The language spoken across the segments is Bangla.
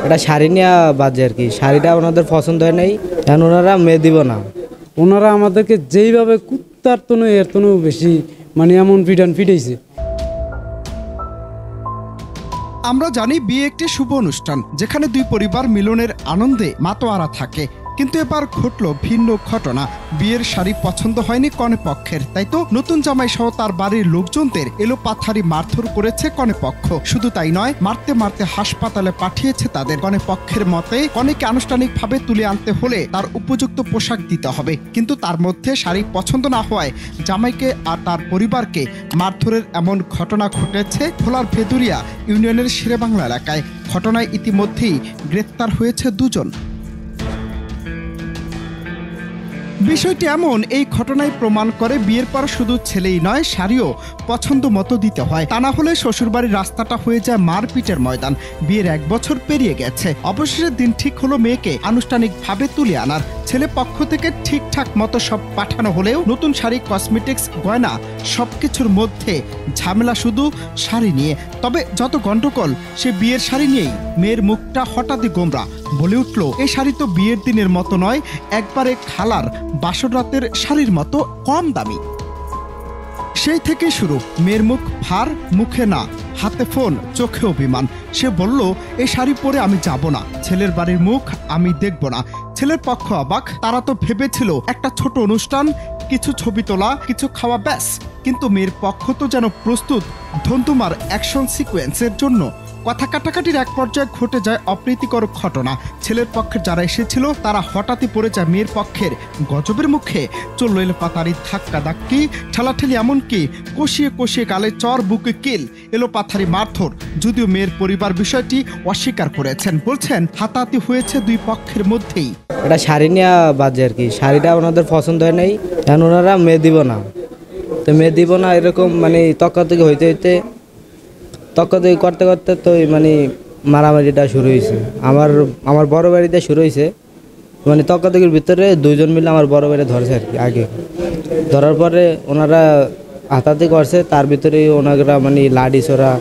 এটা শাড়ি নেওয়া বাজে আর কি, শাড়িটা ওনাদের পছন্দ হয় নাই, এখন ওনারা মেয়ে দিব না। ওনারা আমাদেরকে যেইভাবে কুত্তার তনু এর তনু বেশি এমন পিটাইছে। আমরা জানি বিয়ে একটি শুভ অনুষ্ঠান, যেখানে দুই পরিবার মিলনের আনন্দে মাতোয়ারা থাকে, কিন্তু এবার ঘটল ভিন্ন ঘটনা। বিয়ের শাড়ি পছন্দ হয়নি কনে পক্ষের, তাই তো নতুন জামাই সহ তার বাড়ির লোকজনদের এলোপাথারি মারধর করেছে কনে পক্ষ। শুধু তাই নয়, মারতে মারতে হাসপাতালে পাঠিয়েছে তাদের। কনে পক্ষের মতে কনেকে আনুষ্ঠানিকভাবে তুলে আনতে হলে তার উপযুক্ত পোশাক দিতে হবে, কিন্তু তার মধ্যে শাড়ি পছন্দ না হওয়ায় জামাইকে আর তার পরিবারকে মারধরের এমন ঘটনা ঘটেছে ভোলার ভেদুরিয়া ইউনিয়নের শেরেবাংলা এলাকায়। ঘটনায় ইতিমধ্যেই গ্রেফতার হয়েছে দুজন। বিষয়টি এমন, এই ঘটনায় প্রমাণ করে বিয়ের পর শুধু ছেলেই নয়, শাড়িও পছন্দ মতো দিতে হয়, তা না হলে শ্বশুরবাড়ির রাস্তাটা হয়ে যায় মারপিটের ময়দান। বিয়ের 1 বছর পেরিয়ে গেছে, অবশেষে দিন ঠিক হলো মেয়েকে আনুষ্ঠানিকভাবে তুলে আনার। ছেলে পক্ষ থেকে ঠিকঠাক মতো সব পাঠানো হলেও নতুন শাড়ি, কসমেটিক্স, গয়না সবকিছুর মধ্যে ঝামেলা শুধু শাড়ি নিয়ে। তবে যত গন্ডগোল সে বিয়ের শাড়ি নিয়েই। মেয়ের মুখটা হঠাৎই গোমরা, বলে উঠল, এই শাড়ি তো বিয়ের দিনের মতো নয়, একবারে খালার বাসর রাতের শাড়ির মতো কম দামি। সেই থেকে শুরু মেয়ের মুখ ভার, মুখে না, হাতে ফোন, চোখে অভিমান। সে বলল, এই শাড়ি পরে আমি যাব না, ছেলের বাড়ির মুখ আমি দেখব না। ছেলের পক্ষ অবাক, তারা তো ভেবেছিল একটা ছোট অনুষ্ঠান, কিছু ছবি তোলা, কিছু খাওয়া, ব্যাস। কিন্তু মেয়ের পক্ষ তো যেন প্রস্তুত ধন্তুমার অ্যাকশন সিকোয়েন্সের জন্য। কথা কাটাকাটির এক পর্যায়ে ঘটে যায় অপ্রীতিকর ঘটনা। ছেলের পক্ষের যারা এসেছিল তারা হঠাৎই পড়ে যায় মেয়ের পক্ষের গজবের মুখে। চলল এলোপাতারি ধাক্কা ধাক্কি, ঠেলাঠেলি, এমনকি কষিয়ে কষিয়ে গালে চর, বুকে কিল, এলোপাথারি মারধর। যদিও মেয়ের পরিবার বিষয়টি অস্বীকার করেছেন, বলছেন হাতাহাতি হয়েছে দুই পক্ষের মধ্যেই। এটা শাড়ি নেওয়া বাজে আর কি, শাড়িটা ওনাদের পছন্দ হয় নাই, এখন ওনারা মেয়ে দিব না। তো মেয়ে দিব না এরকম তর্কাতর্কি হইতে হইতে তর্কাতর্কি করতে করতে তো মারামারিটা শুরু হয়েছে। আমার বড় বাড়িতে শুরু হয়েছে, তর্কাতর্কির ভিতরে দুইজন মিলে আমার বড় বাড়ি ধরেছে আর কি। আগে ধরার পরে ওনারা হাতাহাতি করছে, তার ভিতরে ওনারা লাঠি ছোড়া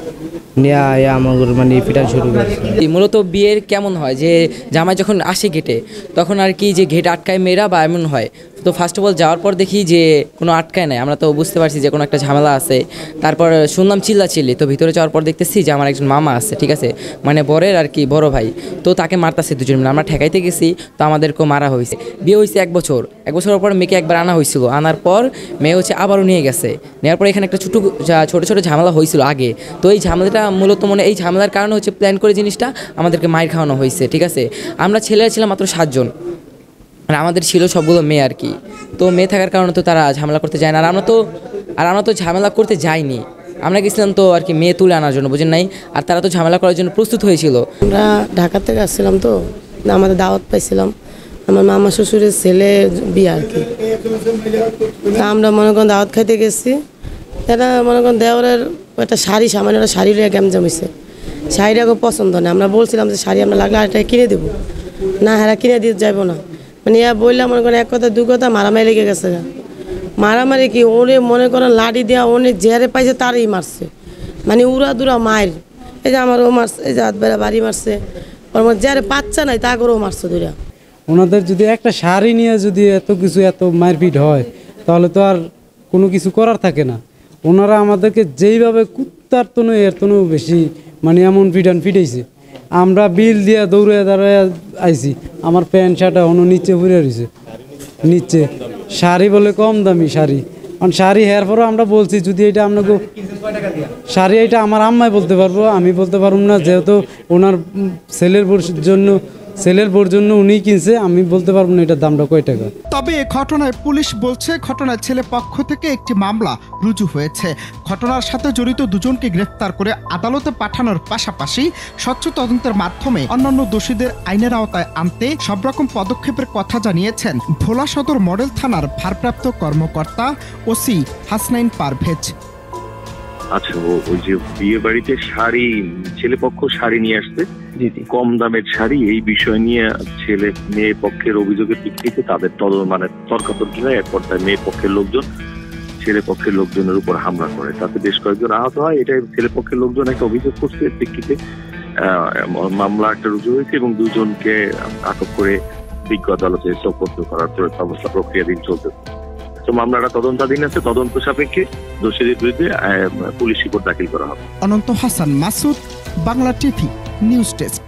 নিয়ে আমার পিটান শুরু করেছে। মূলত বিয়ের কেমন হয় যে জামাই যখন আসে গেটে, তখন আর কি যে গেট আটকায় মেয়েরা বা এমন হয়। তো ফার্স্ট অফ অল যাওয়ার পর দেখি যে কোনো আটকায় নাই, আমরা তো বুঝতে পারছি যে কোনো একটা ঝামেলা আছে। তারপর শুনলাম চিল্লাচিল্লি, তো ভিতরে যাওয়ার পর দেখতেছি যে আমার একজন মামা আছে, ঠিক আছে, বরের আর কি বড় ভাই, তো তাকে মারতাছে দুজন মিলে। আমরা ঠেকাইতে গেছি, তো আমাদেরকেও মারা হয়েছে। বিয়ে হয়েছে 1 বছর, 1 বছরের পর মেয়েকে একবার আনা হয়েছিল, আনার পর মেয়ে আবারও নিয়ে গেছে। নেওয়ার পর এখানে একটা ছোটো ছোটো ঝামেলা হয়েছিল আগে। তো এই ঝামেলাটা মূলত এই ঝামেলার কারণে প্ল্যান করে জিনিসটা আমাদেরকে মাইর খাওয়ানো হয়েছে, ঠিক আছে। আমরা ছেলেরা ছিলাম মাত্র 7 জন, আর আমাদের ছিল সবগুলো মেয়ে আর কি। তো মেয়ে থাকার কারণে তো তারা ঝামেলা করতে যায় না, আর আমরা তো ঝামেলা করতে যাইনি, আমরা গেছিলাম তো আর কি মেয়ে তুলে আনার জন্য, বুঝেন নাই। আর তারা তো ঝামেলা করার জন্য প্রস্তুত হয়েছিল। আমরা ঢাকা থেকে আসছিলাম, তো আমাদের দাওয়াত পাইছিলাম, আমার মামা শ্বশুরের ছেলে বিয়ে আর কি। তা আমরা দাওয়াত খাইতে গেছি, এটা দেওয়ারের একটা শাড়ি, সামান্য একটা শাড়ি লিয়ে গ্যাম জমেছে। শাড়িটা খুব পছন্দ না, আমরা বলছিলাম যে শাড়ি আমরা লাগলে আরেকটা কিনে দেবো না, হ্যাঁ কিনে দিয়ে যাবো না। বললাম এক কথা দু কথা, মারামারি লেগে গেছে। মারামারি কি, ওরে লাঠি দেওয়া, ওনে জেহারে পাইছে তারই মারছে, উড়া দুরা মায়ের। এই যে আমারও মারছে, এই যে হাত বেড়া বাড়ি মারছে, ওর জেহারে পাচ্ছা নাই তা করেও মারছে দুরা। ওনাদের যদি একটা শাড়ি নিয়ে যদি এত কিছু এত মারপিট হয়, তাহলে তো আর কোনো কিছু করার থাকে না। ওনারা আমাদেরকে যেইভাবে কুত্তার তনু এর তনু বেশি এমন পিটাইছে। আমরা বিল দিয়ে দৌড়ে দাঁড়ায় আইছি, আমার প্যান্ট শার্ট এখনো নিচে ঘুরে রয়েছে, নিচে শাড়ি বলে কম দামি শাড়ি। কারণ শাড়ি হেয়ার পরও আমরা বলছি, যদি এটা আপনাকে শাড়ি, এটা আমার আম্মাই বলতে পারবো, আমি বলতে পারবো না, যেহেতু ওনার ছেলের বোর জন্য উনিই কিনছে, আমি বলতে পারবো না এটার দামটা কয় টাকা। তবে এ ঘটনায় পুলিশ বলছে, ঘটনায় ছেলে পক্ষ থেকে একটি মামলা রুজু হয়েছে। ঘটনার সাথে জড়িত দুজনকে গ্রেফতার করে আদালতে পাঠানোর পাশাপাশি স্বচ্ছ তদন্তের মাধ্যমে অন্যান্য দোষীদের আইনের আওতায় আনতে সব রকম পদক্ষেপের কথা জানিয়েছেন ভোলা সদর মডেল থানার ভারপ্রাপ্ত কর্মকর্তা ওসি হাসনাইন পারভেজ। আচ্ছা, ওই যে বিয়ে বাড়িতে শাড়ি, ছেলে পক্ষ শাড়ি নিয়ে আসছে, কম দামের শাড়ি, এই বিষয় নিয়ে ছেলে মেয়ে পক্ষের অভিযোগের ভিত্তিতে তাদের তর্কাতর্কি হয়। এক পর্যায়ে মেয়ে পক্ষের লোকজন ছেলে পক্ষের লোকজনের উপর হামলা করে, তাতে বেশ কয়েকজন আহত হয়। এটা ছেলে পক্ষের লোকজন একটা অভিযোগ করছে, প্রেক্ষিতে মামলা একটা রুজু হয়েছে এবং দুজনকে আটক করে বিজ্ঞ আদালতে সোপর্দ করার সমস্ত প্রক্রিয়াধীন চলছে। তো মামলাটা তদন্তাধীন আছে, তদন্ত সাপেক্ষে দোষীদের বিরুদ্ধে পুলিশ রিপোর্ট দাখিল করা হবে। Ananta Hasan Masud, Bangla TV news desk.